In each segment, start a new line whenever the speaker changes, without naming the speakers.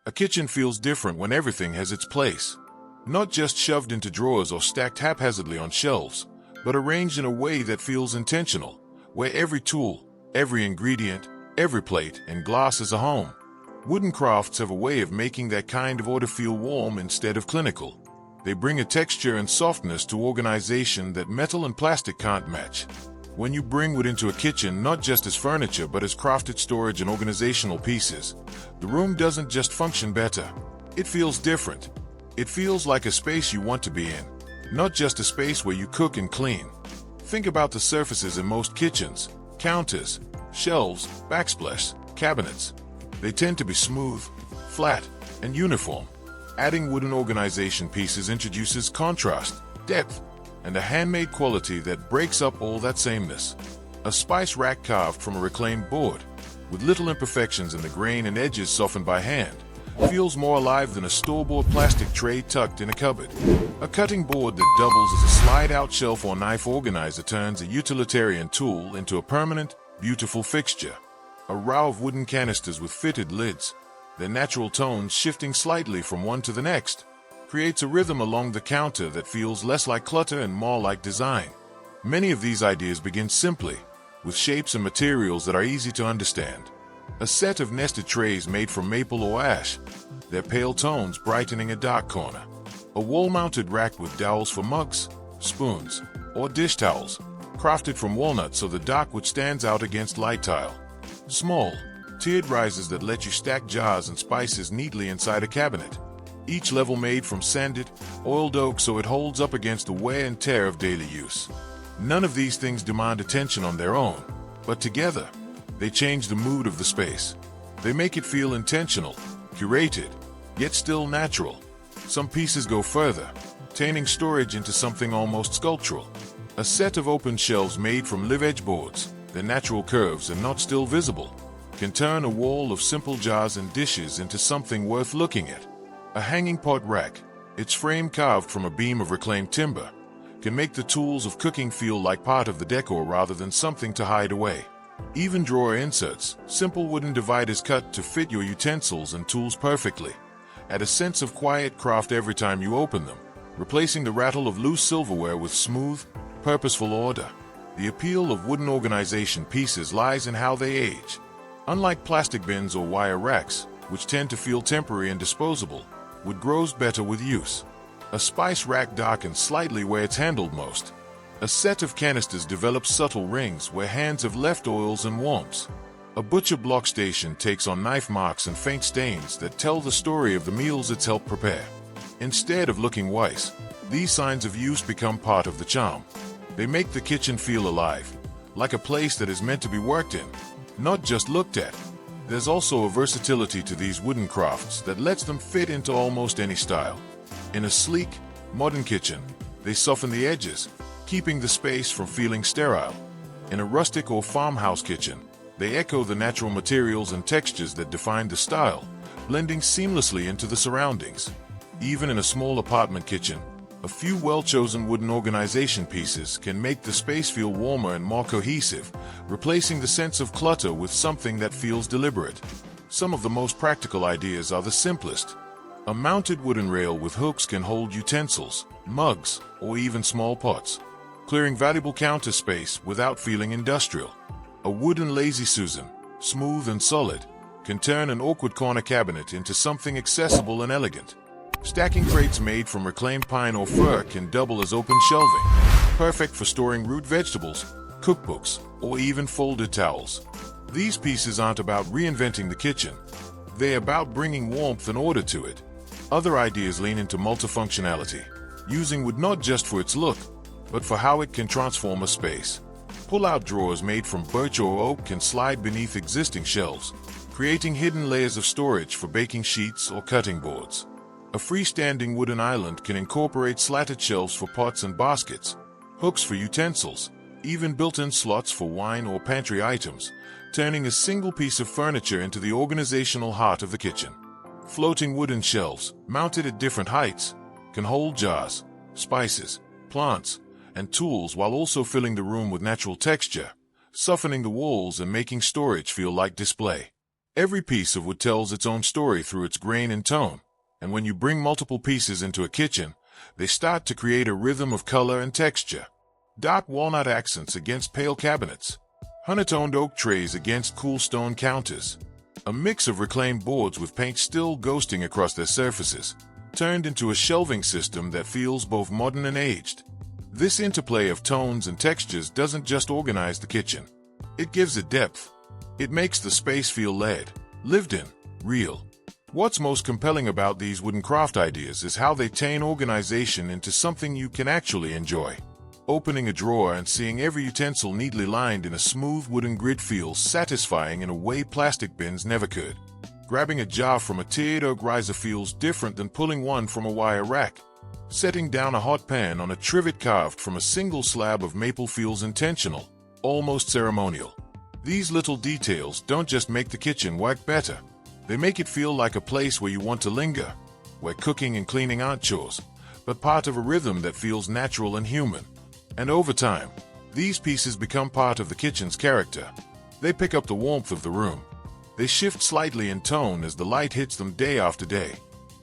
A kitchen feels different when everything has its place. Not just shoved into drawers or stacked haphazardly on shelves, but arranged in a way that feels intentional, where every tool, every ingredient, every plate and glass is a home. Wooden crafts have a way of making that kind of order feel warm instead of clinical. They bring a texture and softness to organization that metal and plastic can't match. When you bring wood into a kitchen not just as furniture but as crafted storage and organizational pieces, the room doesn't just function better. It feels different. It feels like a space you want to be in, not just a space where you cook and clean. Think about the surfaces in most kitchens: counters, shelves, backsplash, cabinets. They tend to be smooth, flat, and uniform. Adding wooden organization pieces introduces contrast, depth, and a handmade quality that breaks up all that sameness. A spice rack carved from a reclaimed board, with little imperfections in the grain and edges softened by hand, feels more alive than a store-bought plastic tray tucked in a cupboard. A cutting board that doubles as a slide-out shelf or knife organizer turns a utilitarian tool into a permanent, beautiful fixture. A row of wooden canisters with fitted lids, their natural tones shifting slightly from one to the next, creates a rhythm along the counter that feels less like clutter and more like design. Many of these ideas begin simply, with shapes and materials that are easy to understand. A set of nested trays made from maple or ash, their pale tones brightening a dark corner. A wall-mounted rack with dowels for mugs, spoons, or dish towels, crafted from walnut so the dark wood stands out against light tile. Small, tiered risers that let you stack jars and spices neatly inside a cabinet, each level made from sanded, oiled oak so it holds up against the wear and tear of daily use. None of these things demand attention on their own, but together, they change the mood of the space. They make it feel intentional, curated, yet still natural. Some pieces go further, turning storage into something almost sculptural. A set of open shelves made from live-edge boards, their natural curves and not still visible, can turn a wall of simple jars and dishes into something worth looking at. A hanging pot rack, its frame carved from a beam of reclaimed timber, can make the tools of cooking feel like part of the decor rather than something to hide away. Even drawer inserts, simple wooden dividers cut to fit your utensils and tools perfectly, add a sense of quiet craft every time you open them, replacing the rattle of loose silverware with smooth, purposeful order. The appeal of wooden organization pieces lies in how they age. Unlike plastic bins or wire racks, which tend to feel temporary and disposable, wood grows better with use. A spice rack darkens slightly where it's handled most. A set of canisters develops subtle rings where hands have left oils and warmths. A butcher block station takes on knife marks and faint stains that tell the story of the meals it's helped prepare. Instead of looking wise, these signs of use become part of the charm. They make the kitchen feel alive, like a place that is meant to be worked in, not just looked at. There's also a versatility to these wooden crafts that lets them fit into almost any style. In a sleek, modern kitchen, they soften the edges, keeping the space from feeling sterile. In a rustic or farmhouse kitchen, they echo the natural materials and textures that define the style, blending seamlessly into the surroundings. Even in a small apartment kitchen, a few well-chosen wooden organization pieces can make the space feel warmer and more cohesive, replacing the sense of clutter with something that feels deliberate. Some of the most practical ideas are the simplest. A mounted wooden rail with hooks can hold utensils, mugs, or even small pots, clearing valuable counter space without feeling industrial. A wooden lazy Susan, smooth and solid, can turn an awkward corner cabinet into something accessible and elegant. Stacking crates made from reclaimed pine or fir can double as open shelving, perfect for storing root vegetables, cookbooks, or even folded towels. These pieces aren't about reinventing the kitchen. They're about bringing warmth and order to it. Other ideas lean into multifunctionality, using wood not just for its look, but for how it can transform a space. Pull-out drawers made from birch or oak can slide beneath existing shelves, creating hidden layers of storage for baking sheets or cutting boards. A freestanding wooden island can incorporate slatted shelves for pots and baskets, hooks for utensils, even built-in slots for wine or pantry items, turning a single piece of furniture into the organizational heart of the kitchen. Floating wooden shelves, mounted at different heights, can hold jars, spices, plants, and tools while also filling the room with natural texture, softening the walls and making storage feel like display. Every piece of wood tells its own story through its grain and tone, and when you bring multiple pieces into a kitchen, they start to create a rhythm of color and texture. Dark walnut accents against pale cabinets, honey-toned oak trays against cool stone counters. A mix of reclaimed boards with paint still ghosting across their surfaces, turned into a shelving system that feels both modern and aged. This interplay of tones and textures doesn't just organize the kitchen. It gives it depth. It makes the space feel lived in, real. What's most compelling about these wooden craft ideas is how they turn organization into something you can actually enjoy. Opening a drawer and seeing every utensil neatly lined in a smooth wooden grid feels satisfying in a way plastic bins never could. Grabbing a jar from a tiered oak riser feels different than pulling one from a wire rack. Setting down a hot pan on a trivet carved from a single slab of maple feels intentional, almost ceremonial. These little details don't just make the kitchen work better. They make it feel like a place where you want to linger, where cooking and cleaning aren't chores, but part of a rhythm that feels natural and human. And over time, these pieces become part of the kitchen's character. They pick up the warmth of the room. They shift slightly in tone as the light hits them day after day.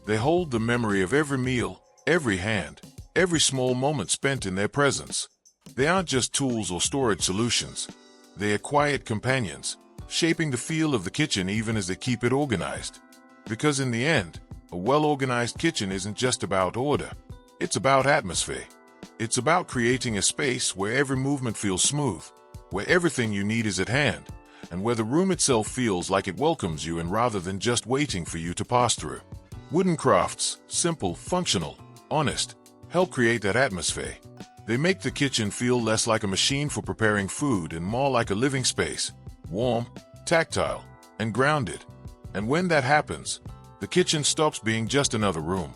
They hold the memory of every meal, every hand, every small moment spent in their presence. They aren't just tools or storage solutions. They are quiet companions, shaping the feel of the kitchen even as they keep it organized. Because in the end, a well-organized kitchen isn't just about order. It's about atmosphere. It's about creating a space where every movement feels smooth, where everything you need is at hand, and where the room itself feels like it welcomes you and rather than just waiting for you to pass through. Wooden crafts, simple, functional, honest, help create that atmosphere. They make the kitchen feel less like a machine for preparing food and more like a living space, warm, tactile, and grounded. And when that happens, the kitchen stops being just another room.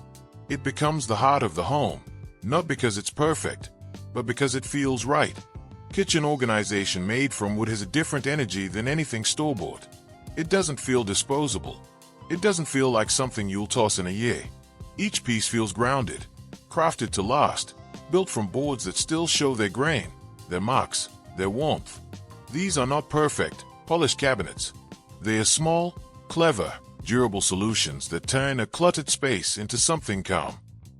It becomes the heart of the home, not because it's perfect, but because it feels right. Kitchen organization made from wood has a different energy than anything store-bought. It doesn't feel disposable. It doesn't feel like something you'll toss in a year. Each piece feels grounded, crafted to last, built from boards that still show their grain, their marks, their warmth. These are not perfect, polished cabinets. They are small, clever, durable solutions that turn a cluttered space into something calm.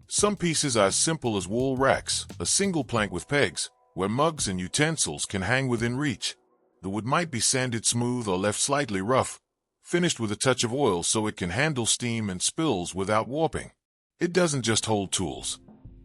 Some pieces are as simple as wall racks, a single plank with pegs, where mugs and utensils can hang within reach. The wood might be sanded smooth or left slightly rough, finished with a touch of oil so it can handle steam and spills without warping. It doesn't just hold tools.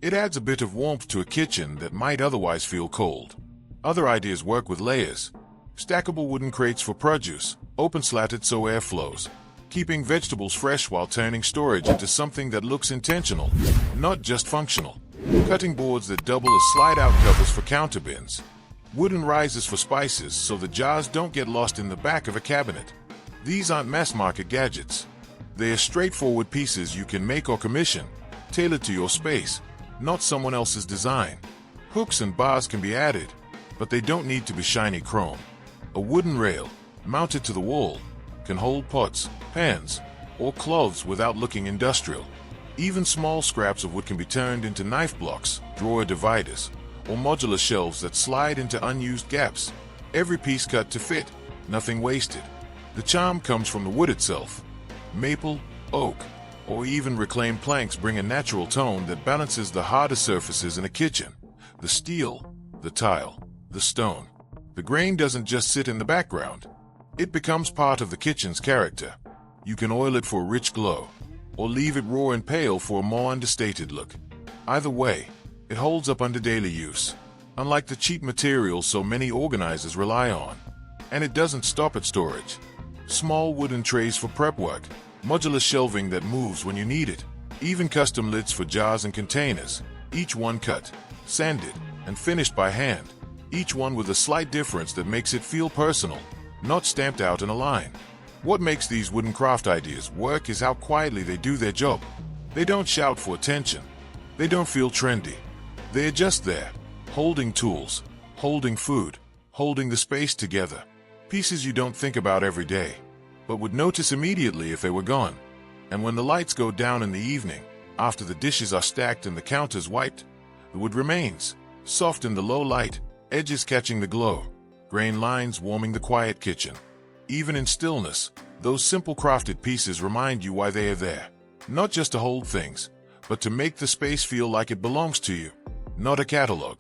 It adds a bit of warmth to a kitchen that might otherwise feel cold. Other ideas work with layers. Stackable wooden crates for produce, open slatted so air flows, keeping vegetables fresh while turning storage into something that looks intentional, not just functional. Cutting boards that double as slide-out covers for counter bins. Wooden risers for spices so the jars don't get lost in the back of a cabinet. These aren't mass-market gadgets. They are straightforward pieces you can make or commission, tailored to your space, not someone else's design. Hooks and bars can be added, but they don't need to be shiny chrome. A wooden rail, mounted to the wall, can hold pots, pans, or cloths without looking industrial. Even small scraps of wood can be turned into knife blocks, drawer dividers, or modular shelves that slide into unused gaps. Every piece cut to fit, nothing wasted. The charm comes from the wood itself. Maple, oak, or even reclaimed planks bring a natural tone that balances the harder surfaces in a kitchen. The steel, the tile, the stone. The grain doesn't just sit in the background. It becomes part of the kitchen's character. You can oil it for a rich glow, or leave it raw and pale for a more understated look. Either way, it holds up under daily use, unlike the cheap materials so many organizers rely on. And it doesn't stop at storage. Small wooden trays for prep work, modular shelving that moves when you need it, even custom lids for jars and containers, each one cut, sanded, and finished by hand, each one with a slight difference that makes it feel personal, not stamped out in a line. What makes these wooden craft ideas work is how quietly they do their job. They don't shout for attention. They don't feel trendy. They're just there, holding tools, holding food, holding the space together. Pieces you don't think about every day, but would notice immediately if they were gone. And when the lights go down in the evening, after the dishes are stacked and the counters wiped, the wood remains, soft in the low light, edges catching the glow, grain lines warming the quiet kitchen. Even in stillness, Those simple crafted pieces remind you why they are there. Not just to hold things, but to make the space feel like it belongs to you, not a catalog.